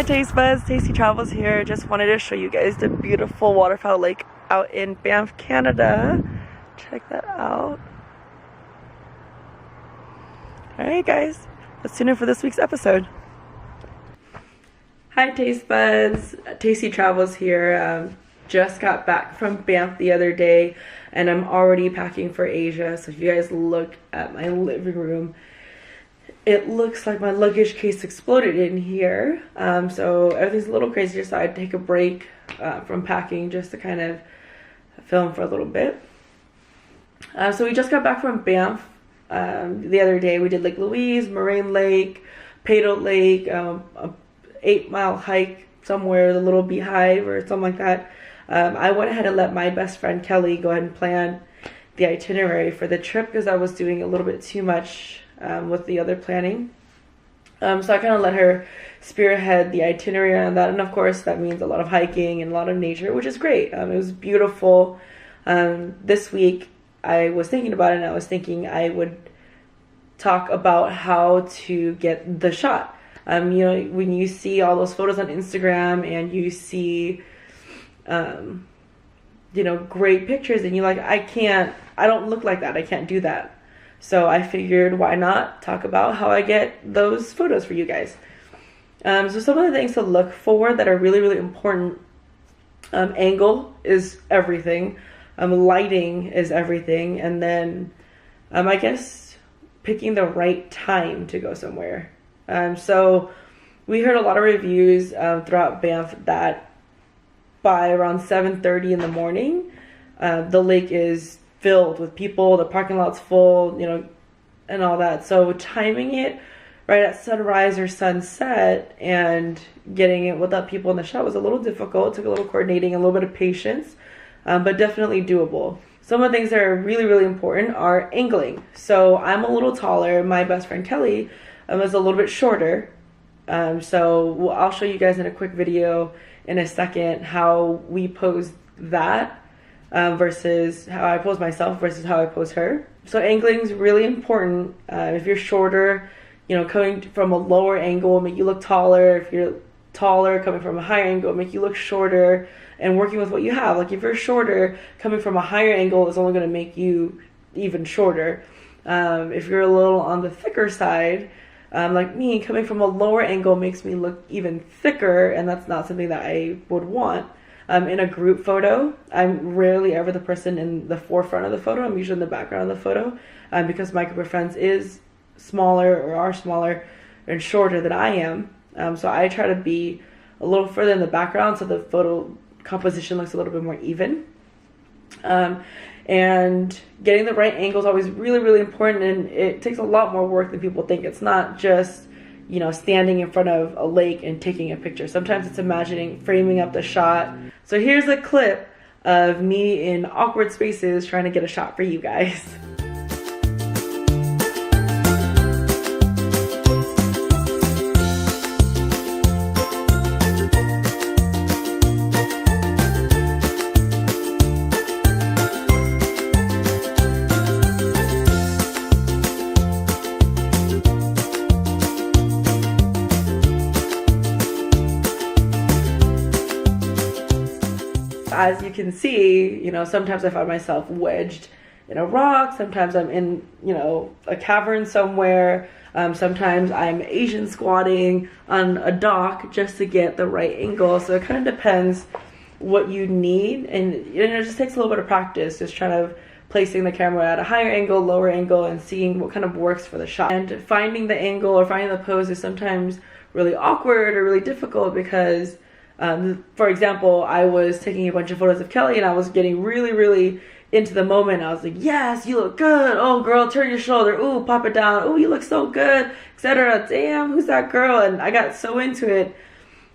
Taste Buds, Tasty Travels here. Just wanted to show you guys the beautiful waterfowl lake out in Banff, Canada. Check that out. Alright guys, let's tune in for this week's episode. Hi Taste Buds, Tasty Travels here. Just got back from Banff the other day and I'm already packing for Asia. So if you guys look at my living room, it looks like my luggage case exploded in here. So everything's a little crazy, so I take a break from packing just to kind of film for a little bit. So we just got back from Banff the other day. We did Lake Louise, Moraine Lake, Peyto Lake, a 8-mile hike somewhere, the Little Beehive or something like that. I went ahead and let my best friend Kelly go ahead and plan the itinerary for the trip because I was doing a little bit too much with the other planning. So I kind of let her spearhead the itinerary on that, and of course that means a lot of hiking and a lot of nature, which is great. It was beautiful. This week I was thinking about it and I was thinking I would talk about how to get the shot. You know, when you see all those photos on Instagram and you see you know, great pictures and you're like, I don't look like that, I can't do that. So I figured, why not talk about how I get those photos for you guys. So some of the things to look for that are really, really important. Angle is everything. Lighting is everything. And then I guess picking the right time to go somewhere. So we heard a lot of reviews throughout Banff that by around 7:30 in the morning, the lake is filled with people, the parking lot's full, you know, and all that. So timing it right at sunrise or sunset and getting it without people in the shot was a little difficult. It took a little coordinating, a little bit of patience, but definitely doable. Some of the things that are really, really important are angling. So I'm a little taller. My best friend Kelly is a little bit shorter. So I'll show you guys in a quick video in a second how we pose that. Versus how I pose myself versus how I pose her. So angling is really important. If you're shorter, you know, coming from a lower angle will make you look taller. If you're taller, coming from a higher angle will make you look shorter, and working with what you have. Like if you're shorter, coming from a higher angle is only going to make you even shorter. If you're a little on the thicker side, like me, coming from a lower angle makes me look even thicker, and that's not something that I would want. In a group photo, I'm rarely ever the person in the forefront of the photo. I'm usually in the background of the photo because my group of friends is smaller or are smaller and shorter than I am. So I try to be a little further in the background so the photo composition looks a little bit more even. And getting the right angle is always really, really important, and it takes a lot more work than people think. It's not just, you know, standing in front of a lake and taking a picture. Sometimes it's imagining framing up the shot. So here's a clip of me in awkward spaces trying to get a shot for you guys. As you can see, you know, sometimes I find myself wedged in a rock, sometimes I'm in, you know, a cavern somewhere, sometimes I'm Asian squatting on a dock just to get the right angle. So it kind of depends what you need, and it just takes a little bit of practice, just trying to placing the camera at a higher angle, lower angle, and seeing what kind of works for the shot. And finding the angle or finding the pose is sometimes really awkward or really difficult because for example, I was taking a bunch of photos of Kelly and I was getting really, really into the moment. I was like, yes, you look good. Oh, girl, turn your shoulder. Ooh, pop it down. Ooh, you look so good, etc. Damn, who's that girl? And I got so into it,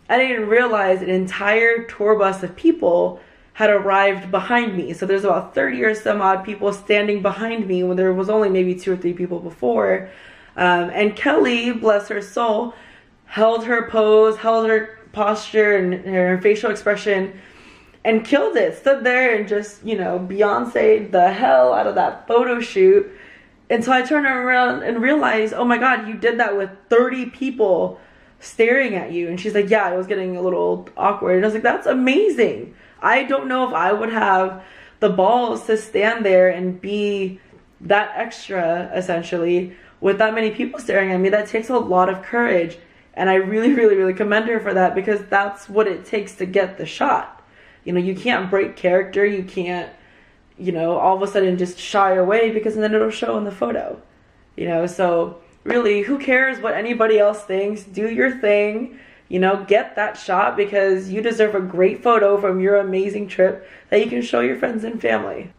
I didn't realize an entire tour bus of people had arrived behind me. So there's about 30 or some odd people standing behind me when there was only maybe 2 or 3 people before. And Kelly, bless her soul, held her pose, held her posture and her facial expression and killed it. Stood there and just, you know, Beyonce'd the hell out of that photo shoot. And so I turned around and realized, oh my God, you did that with 30 people staring at you. And she's like, yeah, it was getting a little awkward. And I was like, that's amazing. I don't know if I would have the balls to stand there and be that extra, essentially, with that many people staring at me. That takes a lot of courage. And I really, really, really commend her for that, because that's what it takes to get the shot. You know, you can't break character. You can't, you know, all of a sudden just shy away, because then it'll show in the photo. You know, so really, who cares what anybody else thinks? Do your thing. You know, get that shot, because you deserve a great photo from your amazing trip that you can show your friends and family.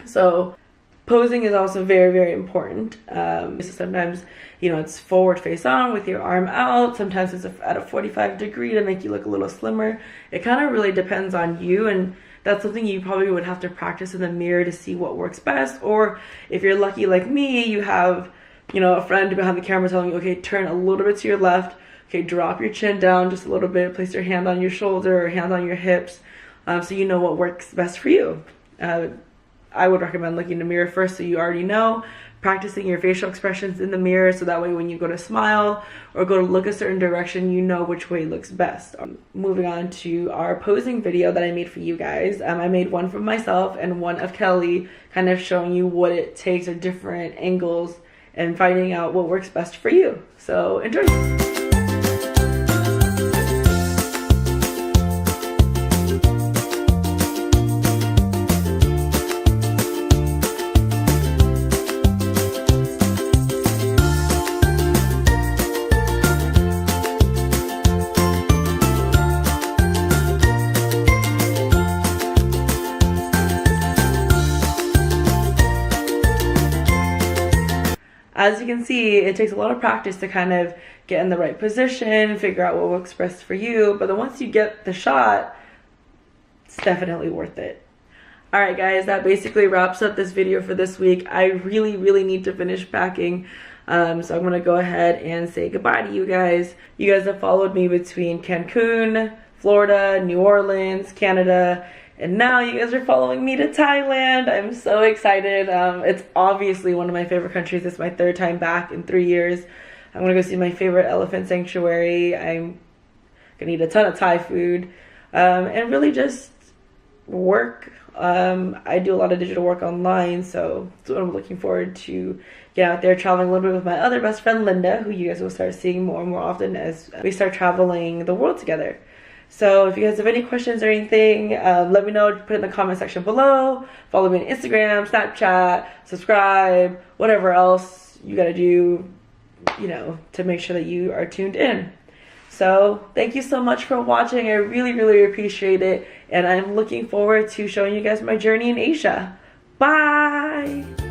So posing is also very, very important. So sometimes, you know, it's forward face on with your arm out. Sometimes it's at a 45 degree to make you look a little slimmer. It kind of really depends on you, and that's something you probably would have to practice in the mirror to see what works best. Or if you're lucky like me, you have, you know, a friend behind the camera telling you, okay, turn a little bit to your left. Okay, drop your chin down just a little bit. Place your hand on your shoulder or hand on your hips, so you know what works best for you. I would recommend looking in the mirror first, so you already know. Practicing your facial expressions in the mirror, so that way when you go to smile or go to look a certain direction, you know which way looks best. Moving on to our posing video that I made for you guys. I made one for myself and one of Kelly, kind of showing you what it takes at different angles and finding out what works best for you. So enjoy. As you can see, it takes a lot of practice to kind of get in the right position, figure out what works best for you. But then once you get the shot, it's definitely worth it. All right, guys, that basically wraps up this video for this week. I really, really need to finish packing. So I'm going to go ahead and say goodbye to you guys. You guys have followed me between Cancun, Florida, New Orleans, Canada, and now you guys are following me to Thailand. I'm so excited. It's obviously one of my favorite countries. It's my 3rd time back in 3 years. I'm gonna go see my favorite elephant sanctuary. I'm gonna eat a ton of Thai food, and really just work. I do a lot of digital work online, so that's what I'm looking forward to. Get out there traveling a little bit with my other best friend Linda, who you guys will start seeing more and more often as we start traveling the world together. So if you guys have any questions or anything, let me know. Put it in the comment section below. Follow me on Instagram, Snapchat, subscribe, whatever else you gotta do, you know, to make sure that you are tuned in. So thank you so much for watching. I really, really appreciate it. And I'm looking forward to showing you guys my journey in Asia. Bye!